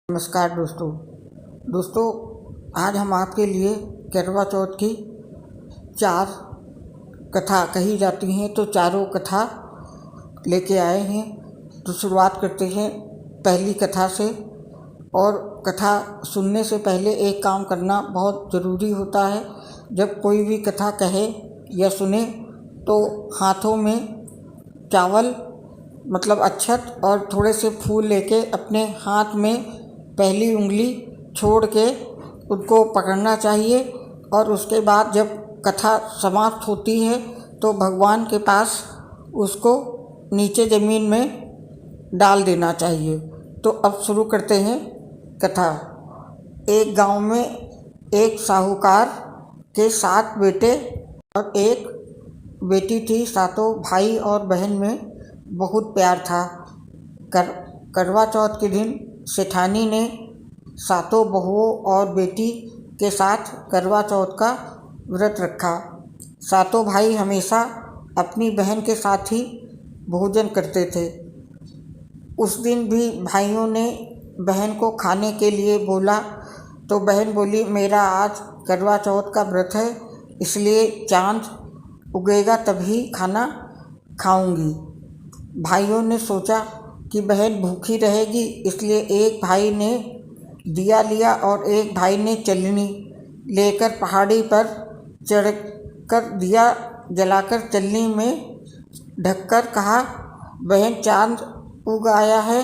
नमस्कार दोस्तों, आज हम आपके लिए करवा चौथ की 4 कथा कही जाती हैं तो चारों कथा लेके आए हैं। तो शुरुआत करते हैं पहली कथा से। और कथा सुनने से पहले एक काम करना बहुत ज़रूरी होता है। जब कोई भी कथा कहे या सुने तो हाथों में चावल मतलब अक्षत और थोड़े से फूल लेके अपने हाथ में पहली उंगली छोड़ के उनको पकड़ना चाहिए। और उसके बाद जब कथा समाप्त होती है तो भगवान के पास उसको नीचे ज़मीन में डाल देना चाहिए। तो अब शुरू करते हैं कथा। एक गांव में एक साहूकार के 7 बेटे और एक बेटी थी। सातों भाई और बहन में बहुत प्यार था। करवा चौथ के दिन सेठानी ने सातों बहुओं और बेटी के साथ करवा चौथ का व्रत रखा। सातों भाई हमेशा अपनी बहन के साथ ही भोजन करते थे। उस दिन भी भाइयों ने बहन को खाने के लिए बोला तो बहन बोली, मेरा आज करवा चौथ का व्रत है, इसलिए चांद उगेगा तभी खाना खाऊंगी। भाइयों ने सोचा कि बहन भूखी रहेगी, इसलिए एक भाई ने दिया लिया और एक भाई ने चलनी लेकर पहाड़ी पर चढ़कर दिया जलाकर चलनी में ढककर कहा, बहन चांद उग आया है,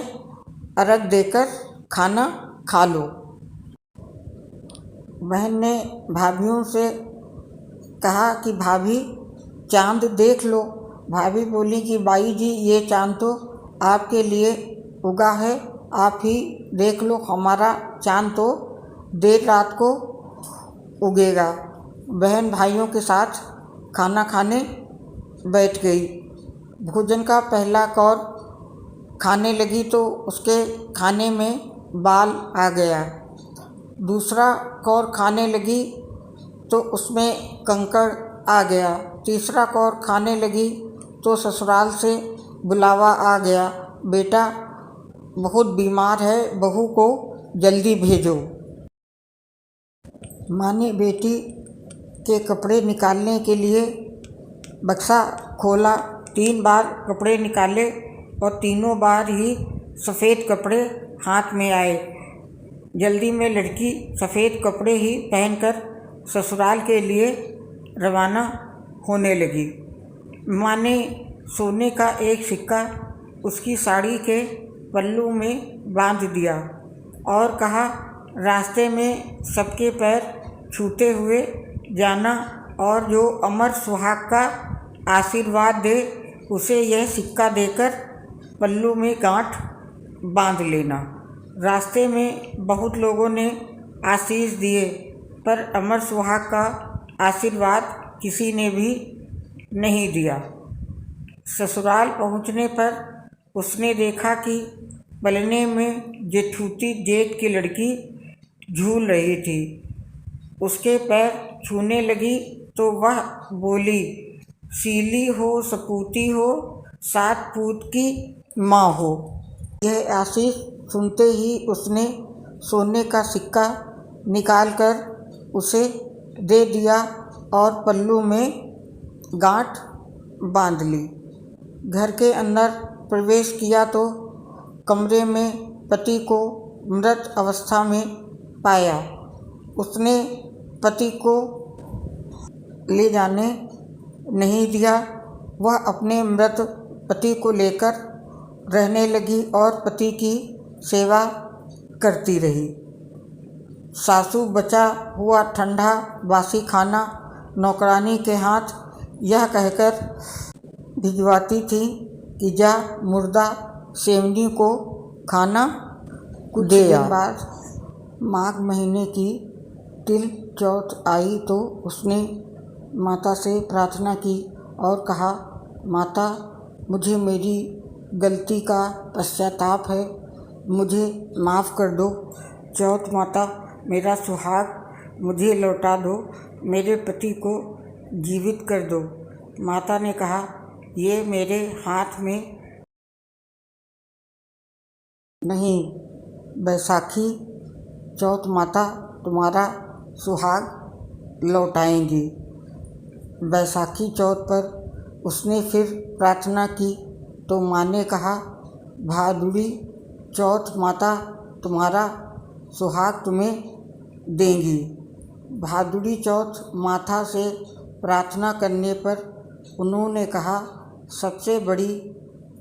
अर्घ देकर खाना खा लो। बहन ने भाभीयों से कहा कि भाभी चांद देख लो। भाभी बोली कि बाई जी, ये चांद तो आपके लिए उगा है, आप ही देख लो, हमारा चांद तो देर रात को उगेगा। बहन भाइयों के साथ खाना खाने बैठ गई। भोजन का पहला कौर खाने लगी तो उसके खाने में बाल आ गया। दूसरा कौर खाने लगी तो उसमें कंकड़ आ गया। तीसरा कौर खाने लगी तो ससुराल से बुलावा आ गया, बेटा बहुत बीमार है, बहू को जल्दी भेजो। माँ ने बेटी के कपड़े निकालने के लिए बक्सा खोला। 3 बार कपड़े निकाले और तीनों बार ही सफ़ेद कपड़े हाथ में आए। जल्दी में लड़की सफ़ेद कपड़े ही पहनकर ससुराल के लिए रवाना होने लगी। माँ ने सोने का एक सिक्का उसकी साड़ी के पल्लू में बांध दिया और कहा, रास्ते में सबके पैर छूते हुए जाना और जो अमर सुहाग का आशीर्वाद दे उसे यह सिक्का देकर पल्लू में गांठ बांध लेना। रास्ते में बहुत लोगों ने आशीष दिए पर अमर सुहाग का आशीर्वाद किसी ने भी नहीं दिया। ससुराल पहुंचने पर उसने देखा कि पलने में जेठूती जेठ की लड़की झूल रही थी। उसके पैर छूने लगी तो वह बोली, सीली हो सपूती हो, 7 पूत की माँ हो। यह आशीष सुनते ही उसने सोने का सिक्का निकालकर उसे दे दिया और पल्लू में गांठ बांध ली। घर के अंदर प्रवेश किया तो कमरे में पति को मृत अवस्था में पाया। उसने पति को ले जाने नहीं दिया। वह अपने मृत पति को लेकर रहने लगी और पति की सेवा करती रही। सासू बचा हुआ ठंडा बासी खाना नौकरानी के हाथ यह कहकर भिजवाती थी कि जा मुर्दा सेवनी को खाना दे आ। बाद माघ महीने की तिल चौथ आई तो उसने माता से प्रार्थना की और कहा, माता मुझे मेरी गलती का पश्चाताप है, मुझे माफ़ कर दो। चौथ माता मेरा सुहाग मुझे लौटा दो, मेरे पति को जीवित कर दो। माता ने कहा, ये मेरे हाथ में नहीं, बैसाखी चौथ माता तुम्हारा सुहाग लौटाएंगी। बैसाखी चौथ पर उसने फिर प्रार्थना की तो माँ ने कहा, भादुड़ी चौथ माता तुम्हारा सुहाग तुम्हें देंगी। भादुड़ी चौथ माता से प्रार्थना करने पर उन्होंने कहा, सबसे बड़ी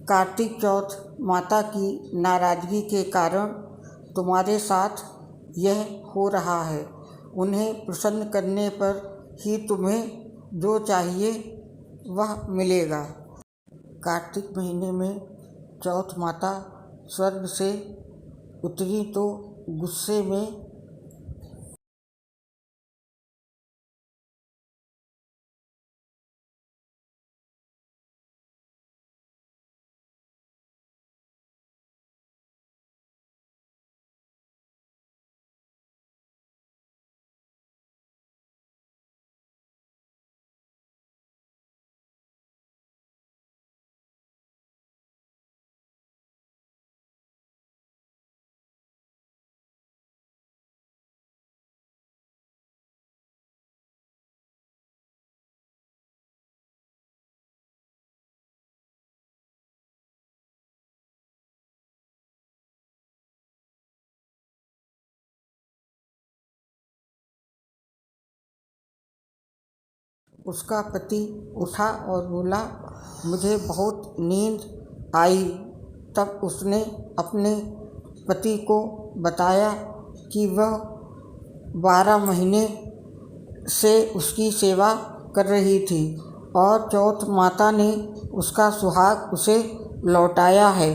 कार्तिक चौथ माता की नाराज़गी के कारण तुम्हारे साथ यह हो रहा है। उन्हें प्रसन्न करने पर ही तुम्हें जो चाहिए वह मिलेगा। कार्तिक महीने में चौथ माता स्वर्ग से उतरी तो गुस्से में उसका पति उठा और बोला, मुझे बहुत नींद आई। तब उसने अपने पति को बताया कि वह 12 महीने से उसकी सेवा कर रही थी और चौथ माता ने उसका सुहाग उसे लौटाया है।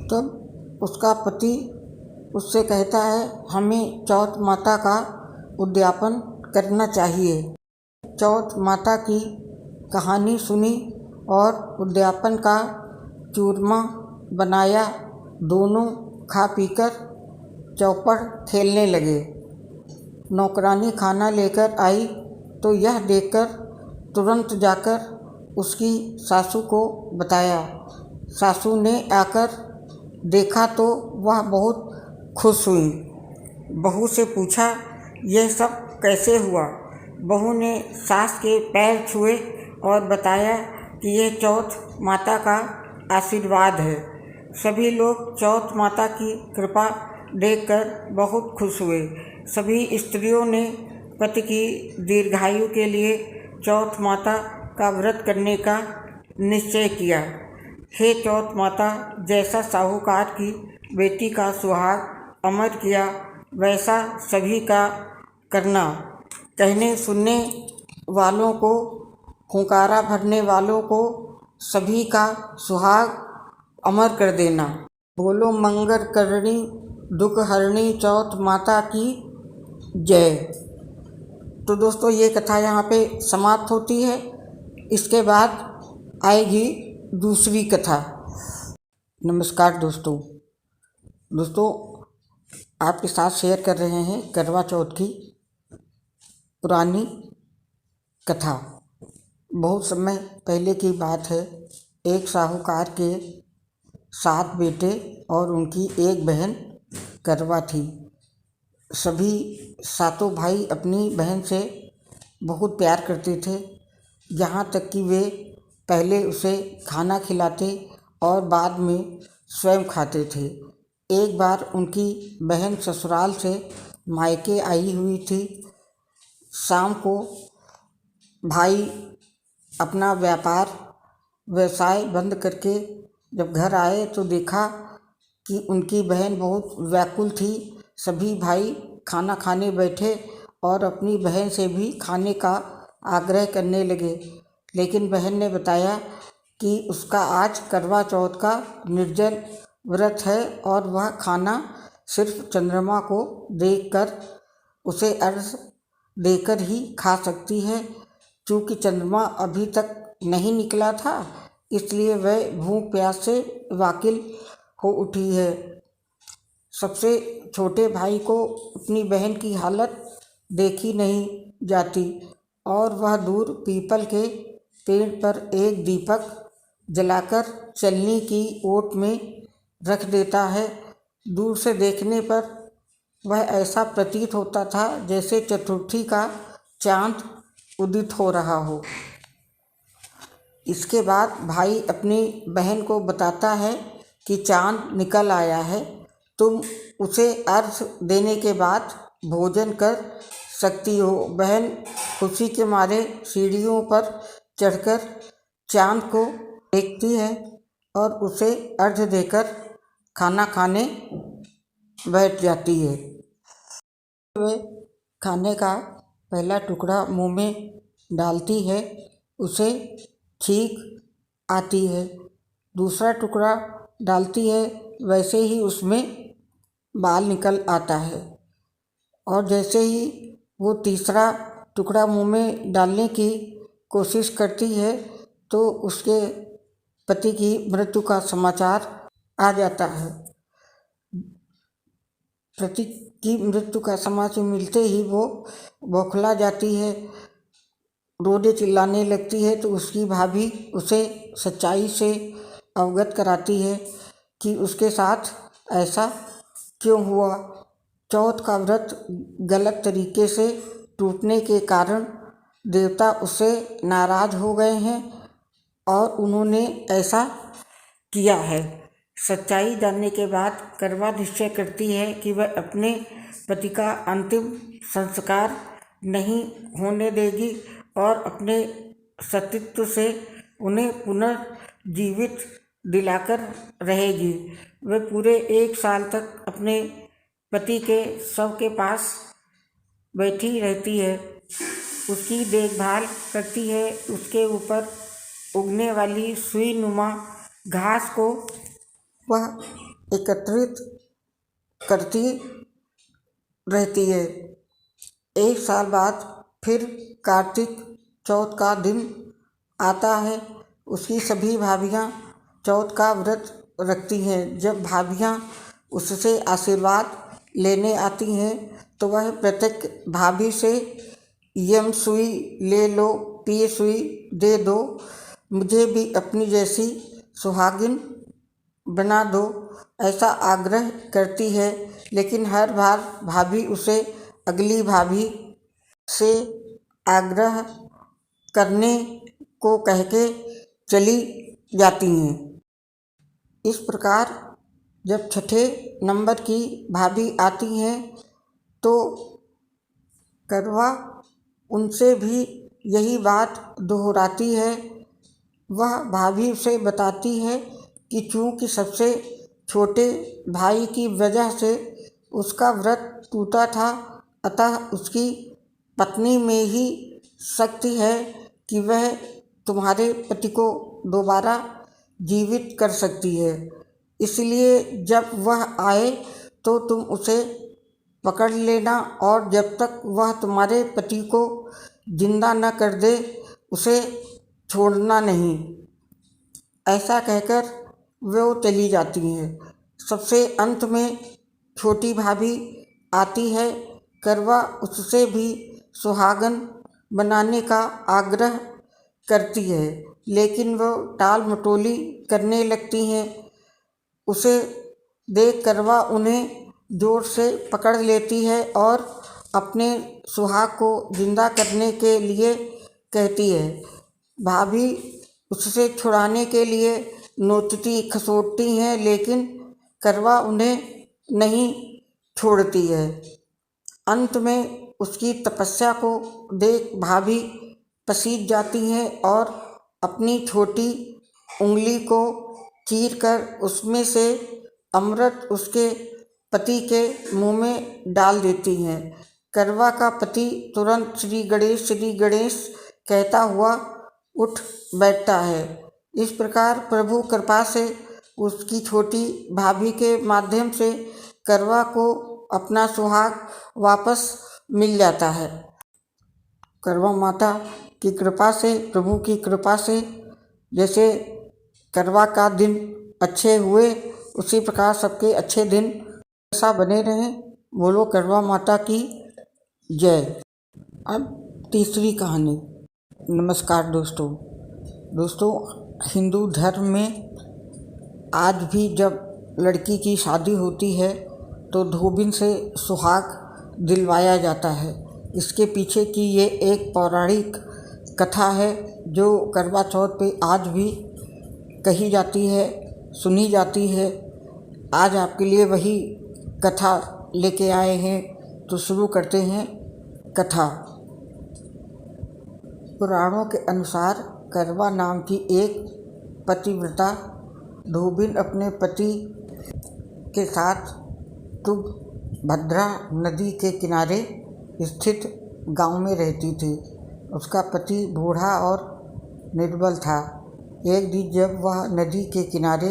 तब उसका पति उससे कहता है, हमें चौथ माता का उद्यापन करना चाहिए। चौथ माता की कहानी सुनी और उद्यापन का चूरमा बनाया। दोनों खा पीकर चौपड़ खेलने लगे। नौकरानी खाना लेकर आई तो यह देखकर तुरंत जाकर उसकी सासू को बताया। सासू ने आकर देखा तो वह बहुत खुश हुई। बहू से पूछा, यह सब कैसे हुआ? बहू ने सास के पैर छुए और बताया कि यह चौथ माता का आशीर्वाद है। सभी लोग चौथ माता की कृपा देखकर बहुत खुश हुए। सभी स्त्रियों ने पति की दीर्घायु के लिए चौथ माता का व्रत करने का निश्चय किया। हे चौथ माता, जैसा साहूकार की बेटी का सुहाग अमर किया वैसा सभी का करना। कहने सुनने वालों को, हुंकारा भरने वालों को सभी का सुहाग अमर कर देना। बोलो मंगल करणी दुख हरणी चौथ माता की जय। तो दोस्तों, ये कथा यहाँ पे समाप्त होती है। इसके बाद आएगी दूसरी कथा। नमस्कार दोस्तों, आपके साथ शेयर कर रहे हैं करवा चौथ की पुरानी कथा। बहुत समय पहले की बात है। एक साहूकार के 7 बेटे और उनकी एक बहन करवा थी। सभी 7 भाई अपनी बहन से बहुत प्यार करते थे, यहाँ तक कि वे पहले उसे खाना खिलाते और बाद में स्वयं खाते थे। एक बार उनकी बहन ससुराल से मायके आई हुई थी। शाम को भाई अपना व्यवसाय बंद करके जब घर आए तो देखा कि उनकी बहन बहुत व्याकुल थी। सभी भाई खाना खाने बैठे और अपनी बहन से भी खाने का आग्रह करने लगे, लेकिन बहन ने बताया कि उसका आज करवा चौथ का निर्जल व्रत है और वह खाना सिर्फ चंद्रमा को देखकर उसे अर्घ देकर ही खा सकती है। चूँकि चंद्रमा अभी तक नहीं निकला था, इसलिए वह भूख प्यास से वाकिल हो उठी है। सबसे छोटे भाई को अपनी बहन की हालत देखी नहीं जाती और वह दूर पीपल के पेड़ पर एक दीपक जलाकर चलनी की ओट में रख देता है। दूर से देखने पर वह ऐसा प्रतीत होता था जैसे चतुर्थी का चांद उदित हो रहा हो। इसके बाद भाई अपनी बहन को बताता है कि चांद निकल आया है, तुम उसे अर्घ्य देने के बाद भोजन कर सकती हो। बहन खुशी के मारे सीढ़ियों पर चढ़कर चांद को देखती है और उसे अर्घ्य देकर खाना खाने बैठ जाती है। वे खाने का पहला टुकड़ा मुंह में डालती है, उसे छींक आती है। दूसरा टुकड़ा डालती है, वैसे ही उसमें बाल निकल आता है। और जैसे ही वो तीसरा टुकड़ा मुंह में डालने की कोशिश करती है तो उसके पति की मृत्यु का समाचार आ जाता है। पति की मृत्यु का समाचार मिलते ही वो बौखला जाती है, रोने चिल्लाने लगती है। तो उसकी भाभी उसे सच्चाई से अवगत कराती है कि उसके साथ ऐसा क्यों हुआ। चौथ का व्रत गलत तरीके से टूटने के कारण देवता उससे नाराज हो गए हैं और उन्होंने ऐसा किया है। सच्चाई जानने के बाद करवा निश्चय करती है कि वह अपने पति का अंतिम संस्कार नहीं होने देगी और अपने सतीत्व से उन्हें पुनर्जीवित दिलाकर रहेगी। वह पूरे 1 साल तक अपने पति के शव के पास बैठी रहती है, उसकी देखभाल करती है, उसके ऊपर उगने वाली सुई नुमा घास को वह एकत्रित करती रहती है। 1 साल बाद फिर कार्तिक चौथ का दिन आता है। उसकी सभी भाभियाँ चौथ का व्रत रखती हैं। जब भाभियाँ उससे आशीर्वाद लेने आती हैं तो वह प्रत्येक भाभी से यम सुई ले लो, पिए सुई दे दो, मुझे भी अपनी जैसी सुहागिन बना दो, ऐसा आग्रह करती है। लेकिन हर बार भाभी उसे अगली भाभी से आग्रह करने को कह के चली जाती हैं। इस प्रकार जब छठे नंबर की भाभी आती हैं तो करवा उनसे भी यही बात दोहराती है। वह भाभी उसे बताती है कि चूँकि सबसे छोटे भाई की वजह से उसका व्रत टूटा था, अतः उसकी पत्नी में ही शक्ति है कि वह तुम्हारे पति को दोबारा जीवित कर सकती है। इसलिए जब वह आए तो तुम उसे पकड़ लेना और जब तक वह तुम्हारे पति को जिंदा न कर दे उसे छोड़ना नहीं। ऐसा कहकर वो चली जाती हैं। सबसे अंत में छोटी भाभी आती है। करवा उससे भी सुहागन बनाने का आग्रह करती है, लेकिन वो टाल मटोली करने लगती हैं। उसे देख करवा उन्हें जोर से पकड़ लेती है और अपने सुहाग को जिंदा करने के लिए कहती है। भाभी उससे छुड़ाने के लिए नोचती खसोटती हैं, लेकिन करवा उन्हें नहीं छोड़ती है। अंत में उसकी तपस्या को देख भाभी पसीज जाती हैं और अपनी छोटी उंगली को चीरकर उसमें से अमृत उसके पति के मुंह में डाल देती हैं। करवा का पति तुरंत श्री गणेश कहता हुआ उठ बैठता है। इस प्रकार प्रभु कृपा से उसकी छोटी भाभी के माध्यम से करवा को अपना सुहाग वापस मिल जाता है। करवा माता की कृपा से, प्रभु की कृपा से जैसे करवा का दिन अच्छे हुए उसी प्रकार सबके अच्छे दिन ऐसा बने रहें। बोलो करवा माता की जय। अब तीसरी कहानी। नमस्कार दोस्तों, हिंदू धर्म में आज भी जब लड़की की शादी होती है तो धोबिन से सुहाग दिलवाया जाता है। इसके पीछे की ये एक पौराणिक कथा है जो करवा चौथ पे आज भी कही जाती है, सुनी जाती है। आज आपके लिए वही कथा लेके आए हैं, तो शुरू करते हैं कथा। पुराणों के अनुसार करवा नाम की एक पतिव्रता धोबिन अपने पति के साथ तुंगभद्रा नदी के किनारे स्थित गांव में रहती थी। उसका पति बूढ़ा और निर्बल था। एक दिन जब वह नदी के किनारे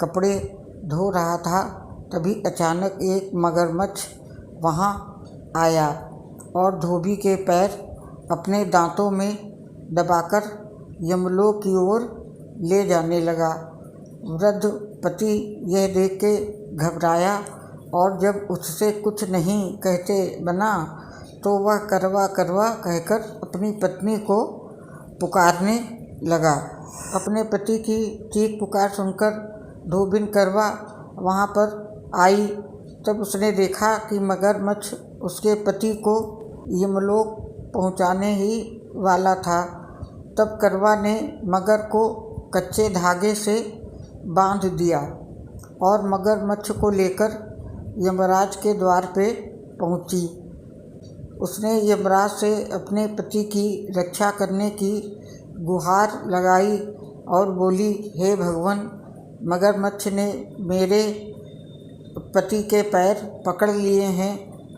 कपड़े धो रहा था, तभी अचानक एक मगरमच्छ वहां आया और धोबी के पैर अपने दांतों में दबाकर यमलोक की ओर ले जाने लगा। वृद्ध पति यह देख के घबराया और जब उससे कुछ नहीं कहते बना तो वह करवा करवा कहकर अपनी पत्नी को पुकारने लगा। अपने पति की चीख पुकार सुनकर धोबिन करवा वहाँ पर आई। तब उसने देखा कि मगरमच्छ उसके पति को यमलोक पहुँचाने ही वाला था। तब करवा ने मगर को कच्चे धागे से बांध दिया और मगरमच्छ को लेकर यमराज के द्वार पे पहुँची। उसने यमराज से अपने पति की रक्षा करने की गुहार लगाई और बोली, हे भगवान, मगरमच्छ ने मेरे पति के पैर पकड़ लिए हैं।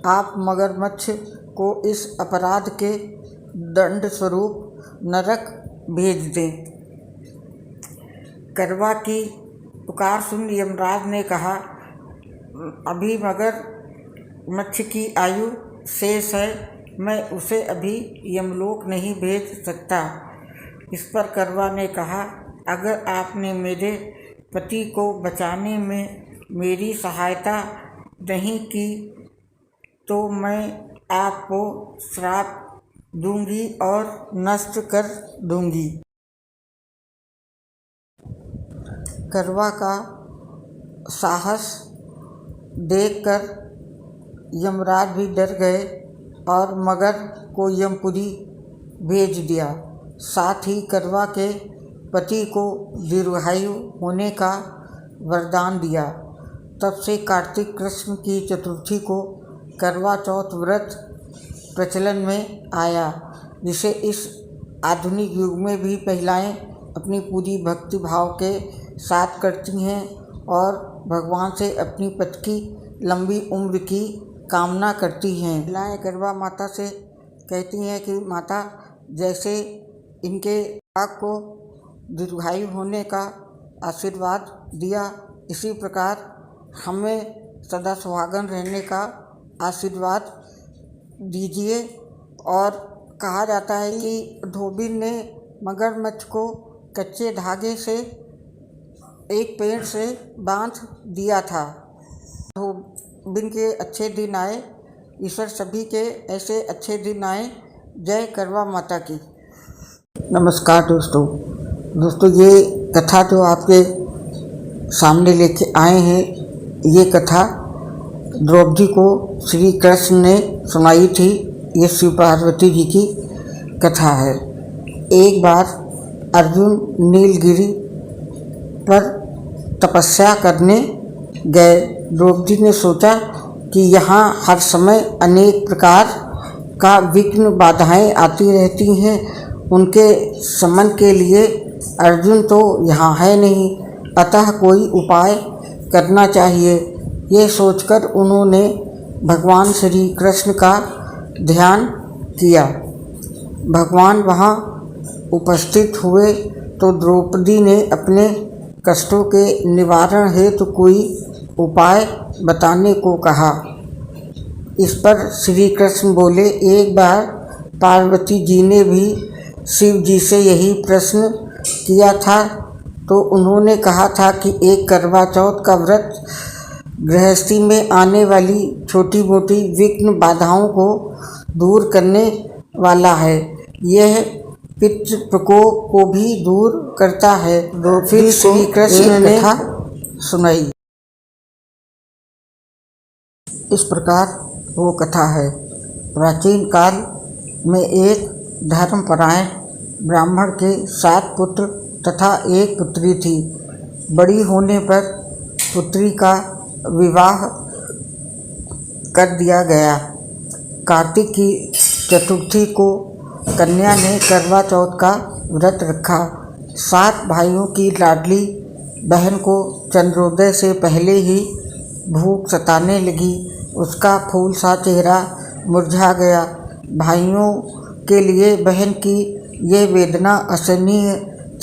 आप मगरमच्छ को इस अपराध के दंड स्वरूप नरक भेज दें। करवा की पुकार सुन यमराज ने कहा, अभी मगरमच्छ की आयु शेष है, मैं उसे अभी यमलोक नहीं भेज सकता। इस पर करवा ने कहा, अगर आपने मेरे पति को बचाने में मेरी सहायता नहीं की तो मैं आपको श्राप दूंगी और नष्ट कर दूंगी। करवा का साहस देखकर यमराज भी डर गए और मगर को यमपुरी भेज दिया। साथ ही करवा के पति को दीर्घायु होने का वरदान दिया। तब से कार्तिक कृष्ण की चतुर्थी को करवा चौथ व्रत प्रचलन में आया, जिसे इस आधुनिक युग में भी महिलाएं अपनी पूरी भक्ति भाव के साथ करती हैं और भगवान से अपनी पति की लंबी उम्र की कामना करती हैं। महिलाएं करवा माता से कहती हैं कि माता, जैसे इनके आग को दीर्घायु होने का आशीर्वाद दिया, इसी प्रकार हमें सदा सुहागन रहने का आशीर्वाद दीजिए। और कहा जाता है कि धोबिन ने मगरमच्छ को कच्चे धागे से एक पेड़ से बांध दिया था। धोबिन के अच्छे दिन आए, ईश्वर सभी के ऐसे अच्छे दिन आए। जय करवा माता की। नमस्कार दोस्तों, ये कथा जो आपके सामने लेके आए हैं, ये कथा द्रौपदी को श्री कृष्ण ने सुनाई थी। ये शिव पार्वती जी की कथा है। एक बार अर्जुन नीलगिरी पर तपस्या करने गए। द्रौपदी ने सोचा कि यहाँ हर समय अनेक प्रकार का विघ्न बाधाएं आती रहती हैं, उनके शमन के लिए अर्जुन तो यहाँ है नहीं, अतः कोई उपाय करना चाहिए। ये सोचकर उन्होंने भगवान श्री कृष्ण का ध्यान किया। भगवान वहाँ उपस्थित हुए तो द्रौपदी ने अपने कष्टों के निवारण हेतु कोई उपाय बताने को कहा। इस पर श्री कृष्ण बोले, एक बार पार्वती जी ने भी शिव जी से यही प्रश्न किया था, तो उन्होंने कहा था कि एक करवा चौथ का व्रत गृहस्थी में आने वाली छोटी मोटी विघ्न बाधाओं को दूर करने वाला है। यह पितृ प्रकोप को भी दूर करता है। फिर श्री कृष्ण ने सुनाई। इस प्रकार वो कथा है। प्राचीन काल में एक धर्मपरायण ब्राह्मण के 7 पुत्र तथा 1 पुत्री थी। बड़ी होने पर पुत्री का विवाह कर दिया गया। कार्तिक की चतुर्थी को कन्या ने करवा चौथ का व्रत रखा। 7 भाइयों की लाडली बहन को चंद्रोदय से पहले ही भूख सताने लगी। उसका फूल सा चेहरा मुरझा गया। भाइयों के लिए बहन की ये वेदना असहनीय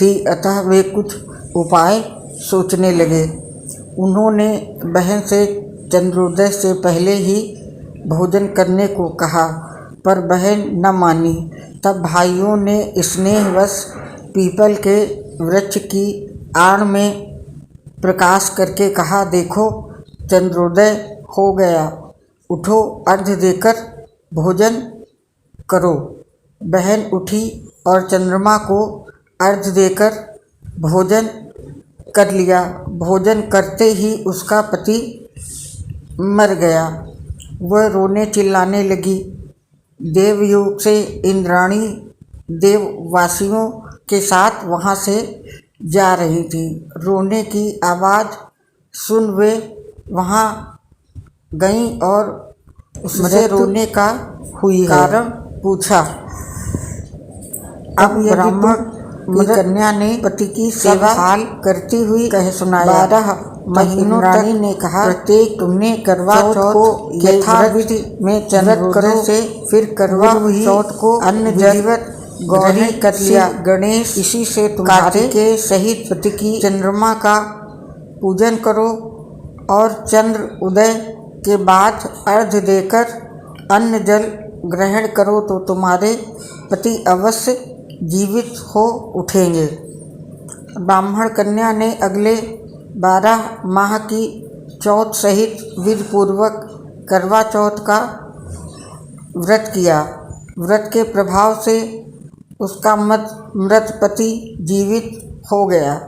थी, अतः वे कुछ उपाय सोचने लगे। उन्होंने बहन से चंद्रोदय से पहले ही भोजन करने को कहा, पर बहन न मानी। तब भाइयों ने स्नेहवश पीपल के वृक्ष की आड़ में प्रकाश करके कहा, देखो चंद्रोदय हो गया, उठो अर्घ्य देकर भोजन करो। बहन उठी और चंद्रमा को अर्घ्य देकर भोजन कर लिया। भोजन करते ही उसका पति मर गया। वह रोने चिल्लाने लगी। देवयोग से इंद्राणी देववासियों के साथ वहाँ से जा रही थी। रोने की आवाज़ सुन वे वहाँ गईं और उससे रोने का हुई कारण पूछा। अब ब्राह्मण की कन्या ने पति की सेवा हाल करती हुई कह सुनाया। 12 महीनों तक ने कहा, प्रत्येक तुमने करवा चौथ को यथाविधि में चंद्रोदय से फिर करवा चौथ को अन्न जलवत गौरी कर लिया। गणेश इसी से तुम्हारे के सहित पति की चंद्रमा का पूजन करो और चंद्र उदय के बाद अर्घ्य देकर अन्न जल ग्रहण करो तो तुम्हारे पति अवश्य जीवित हो उठेंगे। ब्राह्मण कन्या ने अगले 12 माह की चौथ सहित विधिपूर्वक करवा चौथ का व्रत किया। व्रत के प्रभाव से उसका मृत पति जीवित हो गया।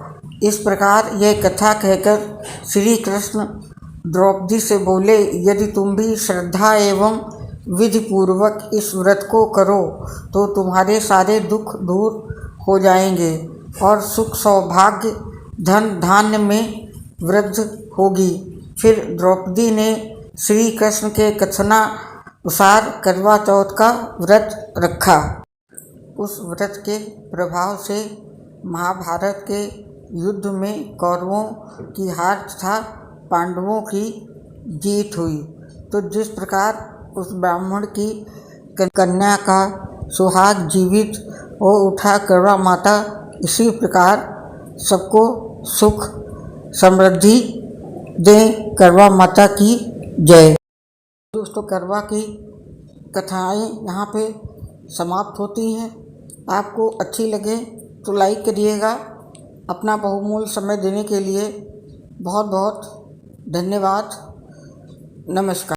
इस प्रकार यह कथा कहकर श्री कृष्ण द्रौपदी से बोले, यदि तुम भी श्रद्धा एवं विधि पूर्वक इस व्रत को करो तो तुम्हारे सारे दुख दूर हो जाएंगे और सुख सौभाग्य धन धान्य में वृद्धि होगी। फिर द्रौपदी ने श्री कृष्ण के कथनानुसार करवा चौथ का व्रत रखा। उस व्रत के प्रभाव से महाभारत के युद्ध में कौरवों की हार तथा पांडवों की जीत हुई। तो जिस प्रकार उस ब्राह्मण की कन्या का सुहाग जीवित हो उठा करवा माता, इसी प्रकार सबको सुख समृद्धि दे करवा माता की जय। दोस्तों, करवा की कथाएं यहाँ पे समाप्त होती हैं। आपको अच्छी लगे तो लाइक करिएगा। अपना बहुमूल्य समय देने के लिए बहुत बहुत धन्यवाद। नमस्कार।